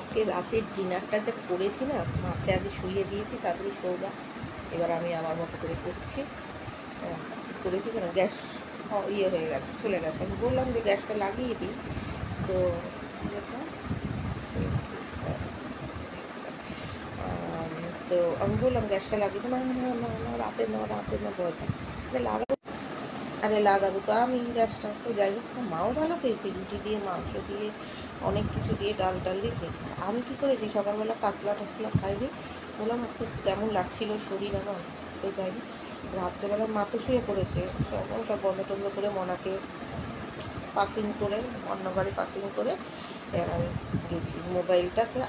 আজকে রাতের ডিনারটা যা করেছি না, মাকে আগে শুইয়ে দিয়েছি, তাড়াতাড়ি শোগা। এবার আমি আমার মতো করে করছি। করেছি কেন, গ্যাস ইয়ে হয়ে গেছে, চলে গেছে। আমি বললাম যে গ্যাসটা লাগিয়ে দিই, তো তো আমি বললাম গ্যাসটা লাগিয়ে দিই, না না না না রাতে না, রাতে না, ভয়টা লাগাবো। আরে লাগাবো তো আমি গ্যাসটা। তো যাই হোক, মাও ভালো খেয়েছি, রুটি দিয়ে, মাংস দিয়ে, অনেক কিছু দিয়ে, ডাল টাল দিয়ে খেয়েছি। আমি কী করেছি, সকালবেলা কাঁচলা টাচলা খাইনি, বললাম একটু কেমন লাগছিল শরীর আমার। তো যাই হোক, রাত্রেবেলা মা তো শুয়ে পড়েছে, সব বন্ধ টন্ধ করে মনাকে পাসিং করে, অন্য ঘরে পাসিং করে আমি গেছি মোবাইলটাকে।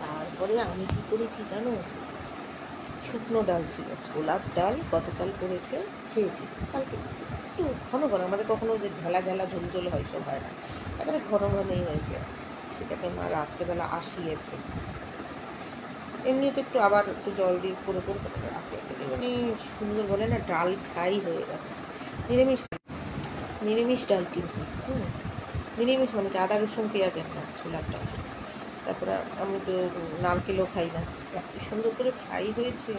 তারপরে আমি কী করেছি জানো, শুকনো ডাল ছিল, ছোলার ডাল গতকাল করেছে, খেয়েছি। কালকে একটু ঘন ঘন, আমাদের কখনো যে ঝালা ঝালা ঝোল ঝোল হয়, সব হয় না, এবারে ঘন ঘনই হয়েছে। সেটাকে মা রাত্রেবেলা আসিয়েছে, এমনি তো একটু আবার একটু জল দিয়ে করে করে রাতে মানে সুন্দর বলে না, ডাল ফ্রাই হয়ে গেছে। নিরামিষ, নিরামিষ ডাল কিন্তু নিরামিষ মানে কি, আদা রসুন পেঁয়াজের না, ছোলার ডাল। তারপরে আমি তো নারকেলও খাই না, এত সুন্দর করে ফ্রাই হয়েছে,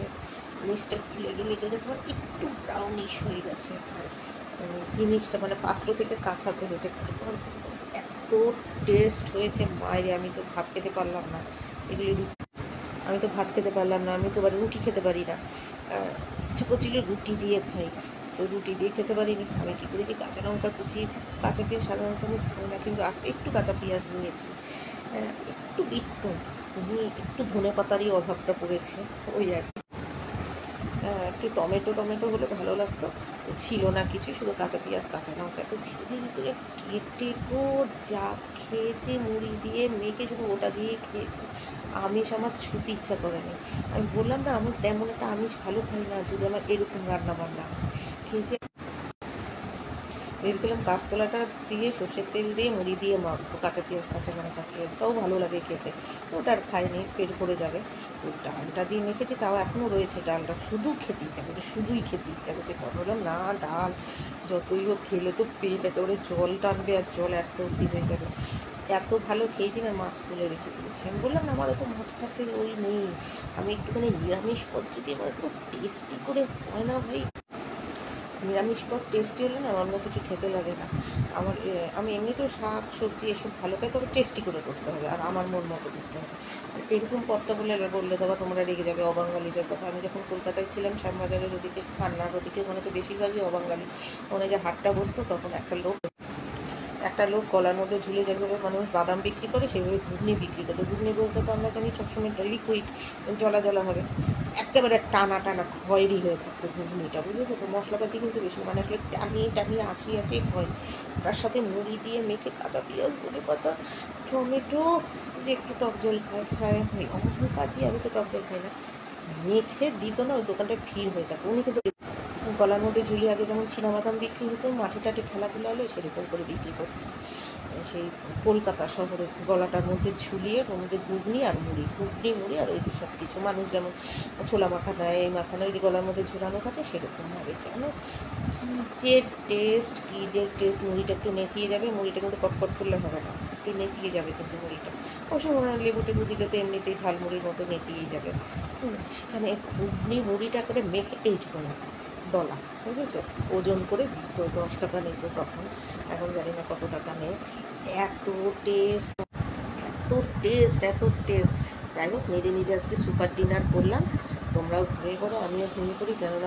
জিনিসটা একটু লেগে লেগে গেছে, মানে একটু ব্রাউনিশ হয়ে গেছে জিনিসটা, মানে পাত্র থেকে কাঁচাতে হয়েছে। এত টেস্ট হয়েছে মায়ের, আমি তো ভাত খেতে পারলাম না, এগুলি আমি তো ভাত খেতে পারলাম না, আমি তো আবার রুটি খেতে পারি না, ইচ্ছে করছিল রুটি দিয়ে খাই, তো রুটি দিয়ে খেতে পারিনি। আমি কী করেছি, কাঁচা লঙ্কা কুচিয়েছি, কাঁচা পেঁয়াজ সাধারণত আমি খাই না, কিন্তু আজকে একটু কাঁচা পেঁয়াজ নিয়েছি, একটু একটু একটু ধনে পাতারই অভাবটা পড়েছে, ওই আর কি। একটু টমেটো টমেটো হলে ভালো লাগতো, ছিল না কিছু, শুধু কাঁচা পেঁয়াজ কাঁচা লঙ্কা একটু ঝিরি ঝিরি করে কেটে যা খেয়েছে, মুড়ি দিয়ে মেখে শুধু ওটা দিয়ে খেয়েছে। আমিষ আমার ছুটি ইচ্ছা করেনি। আমি বললাম না, আমি তেমন একটা আমিষ ভালো খাই না, যদি আমার এরকম রান্না বান্না খেয়েছে। ভেবেছিলাম কাঁচকলাটা দিয়ে সর্ষের তেল দিয়ে মুড়ি দিয়ে মাখবো, কাঁচা পেঁয়াজ কাঁচা লঙ্কা দিয়ে, ওটাও ভালো লাগে খেতে, ওটা আর খাইনি, পেট ভরে যাবে। তো ডালটা দিয়ে মেখেছি, তাও এখনও রয়েছে ডালটা, শুধু খেতে ইচ্ছা করছে, শুধুই খেতে ইচ্ছা করছে। বললাম না, ডাল যতই হোক খেলে তো পেট একেবারে জল টানবে, আর জল এত অব্দি হয়ে যাবে। এত ভালো খেয়েছি না, মাছ তুলে রেখে দিয়েছি। আমি বললাম না, আমার তো মাছ ফাঁসের ওই নেই, আমি একটুখানি নিরামিষ পদ যদি আমার একটু টেস্টি করে হয় না ভাই, নিরামিষ পদ টেস্টি হলে না অন্য কিছু খেতে লাগে না আমার। আমি এমনিতেও শাক সবজি এসব ভালো খাই, তবে টেস্টি করে করতে হবে, আর আমার মন মতো করতে হবে। এরকম পদটা বললে তবে তোমরা রেগে যাবে, অবাঙালিদের কথা। আমি যখন কলকাতায় ছিলাম, শ্যামবাজারের ওদিকে, খান্নার ওদিকে, ওখানে তো বেশিরভাগই অবাঙালি। ওখানে যে হাটটা বসতো, তখন একটা লোক গলার মধ্যে ঝুলে, যেভাবে মানুষ বাদাম বিক্রি করে সেভাবে ঘুগনি বিক্রি করতো। ঘুগনি বলতে তো আমরা জানি সবসময় লিকুইড, জলা জলা হবে, একেবারে টানা টানা খয়েরি হয়ে থাকতো ঘুগনিটা, বুঝেছো তো। মশলাপাতি কিন্তু বেশি, মানে আসলে টানিয়ে টানিয়ে আঁকিয়ে আঁকিয়ে হয়। তার সাথে মুড়ি দিয়ে মেখে, কাঁচা পেঁয়াজ, ধনে পাতা, টমেটো, যে একটু টক জল খায় লঙ্কা দিয়ে, আমি তো টক জল খাই না, মেখে দিত না, ওই দোকানটা ভিড় হয়ে থাকতো। উনি কিন্তু গলার মধ্যে ঝুলিয়ে, আগে যেমন চীনাবাদাম বিক্রি হতো, মাঠে টাটে খেলাধুলা হলে সেরকম করে বিক্রি করছে সেই কলকাতা শহরে, গলাটার মধ্যে ঝুলিয়ে, ওর মধ্যে ঘুগনি আর মুড়ি, ঘুগনি মুড়ি আর ওই যে সব কিছু, মানুষ যেমন ছোলা মাখানা, এই মাখানা, ওই যে গলার মধ্যে ঝুলানো থাকে, সেরকমভাবে জানো যে টেস্ট, কি যে টেস্ট। মুড়িটা একটু নেতিয়ে যাবে, মুড়িটা কিন্তু কটকট করলে হবে না, একটু নেতিয়ে যাবে কিন্তু মুড়িটা। অবশ্য মনে হয় লেবু টেবু দিলে তো এমনিতেই ঝালমুড়ির মতো নেতিয়েই যাবে। সেখানে ঘুগনি মুড়িটা করে মেখে এইটুকু না দলা, বুঝেছো, ওজন করে দিত, 10 টাকা নিত তখন, এখন জানি না কত টাকা নেই। এত টেস্ট, এত টেস্ট, এত টেস্ট। যাই হোক, নিজে নিজে আজকে সুপার ডিনার করলাম। তোমরাও ঘুমিয়ে পড়ো, আমিও ঘুমিয়ে পড়ি, কেননা